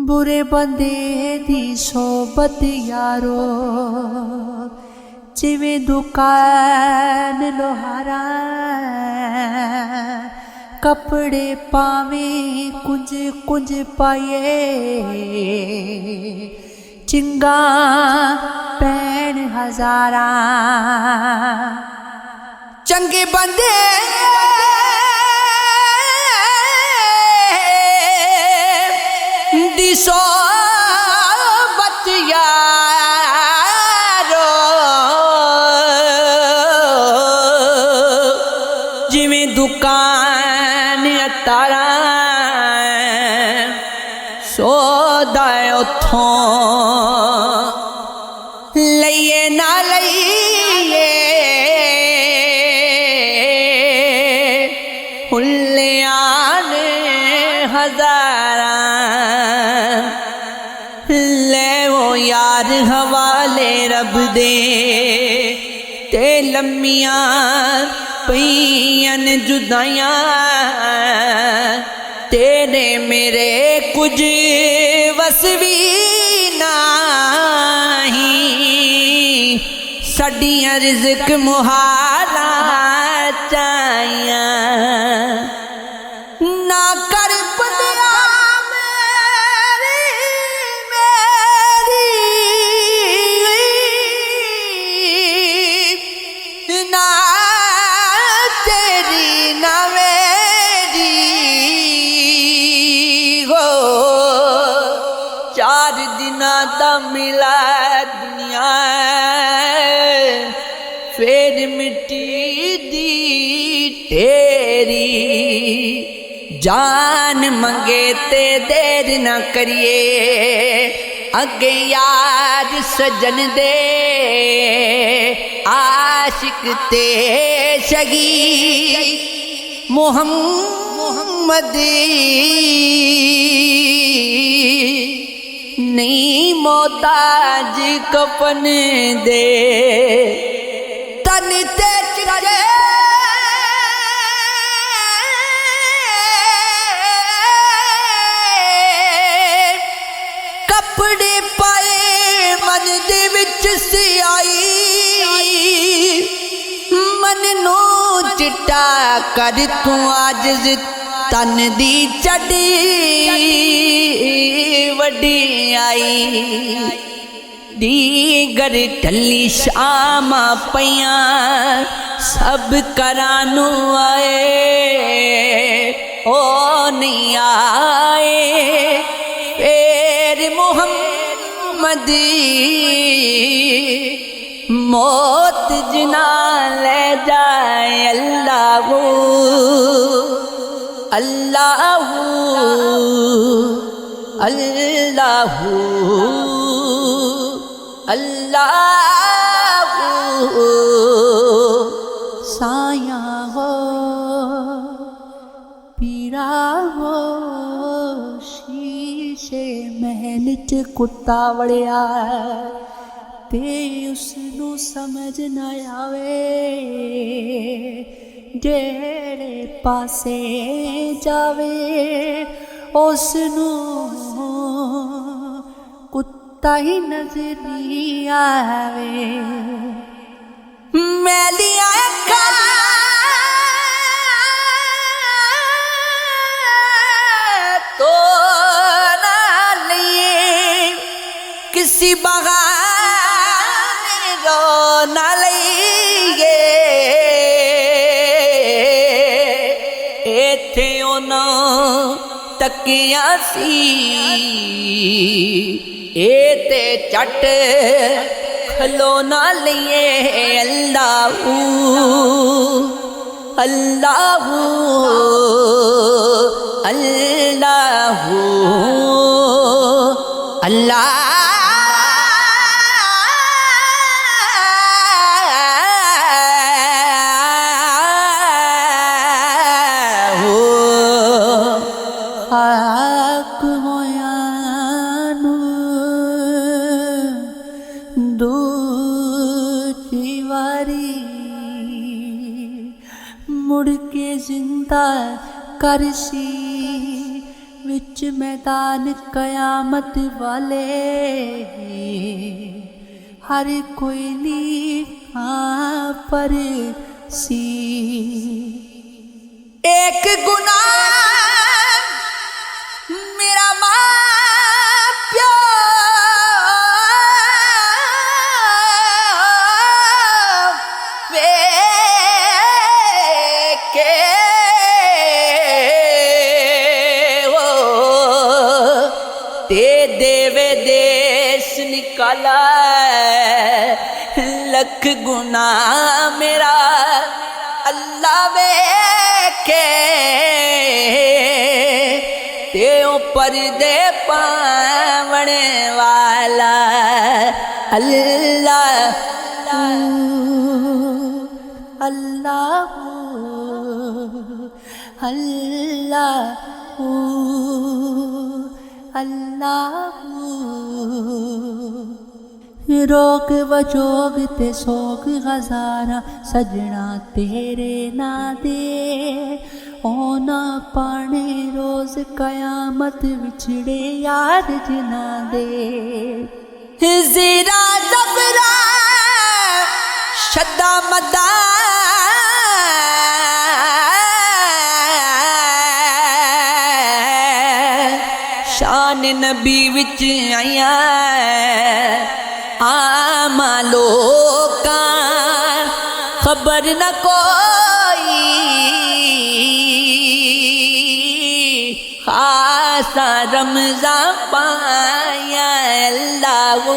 बुरे बंदे दी सोबत यारो जिवें दुकान लोहारा कपड़े पावे कुंज कुंज पाए चिंगा पैन हजारा चंगे बंदे दी सोबत यारो जिवें दुकान तारा सौदा उथों लइए ना लइए हुल्लियां ने हजारा ले वो यार हवाले रब दे ते लम्मियां पईयन जुदाइयां तेरे मेरे कुछ वसवी नाही सडियां रिज़्क मुहारा चाहिया ना कर बंदिया मेरी ना तेरी ना मेरी हो चार दिना दा मिला दुनिया फिर मिट्टी दी तेरी जान मंगे ते देर न करिए अगे यार सजन दे आशिक ते शगी मोहम्मद नहीं मोहताज कफन दे तन ते चिरे कपड़े पाए मन दे विच सियाई मन नू चिट्टा कर तू आजिज़ तन दी चढ़ी वड्डी आई दीगर ठल्ली शामा पईयां सब करानू आए ओ नहीं आए फिर मोहम्मद मौत जिना ले जाए अल्लाह अल्लाह अल्लाह अल्लाह साया हो पीरा हो शीशे महल च कुत्ता वड़िया ते उसनू समझ न आवे जेड़े पासे जावे उसनू कुत्ता ही नजर नहीं आवे मैलिया तो ना लिए किसी बहाने रो ना लिए इत्थे उन्हों तकिया सी एते चट खलो ना लिए अल्लाह अल्लाह अल्लाह अल्लाह मुड़ के जिंदा करसी विच बीच मैदान कयामत वाले हर कोई लिखा पर सी एक गुनाह मेरा मां प्यो वे के हो ते देवे देश निकाला लख गुना मेरा अल्लाह वे के तेओ पर्दे पावने वाला अल्लाह अल्लाह अल्लाह अल्लाह रोग वजोग ते सोग हजारा सजना तेरे ना दे ओना पाने रोज कयामत विछड़े यार जना दे ज़ीरा ज़बरा शद्दा मदा शान नबी विच आया आमा लोका खबर न कोई खासा रमज़ान पाया अल्लाह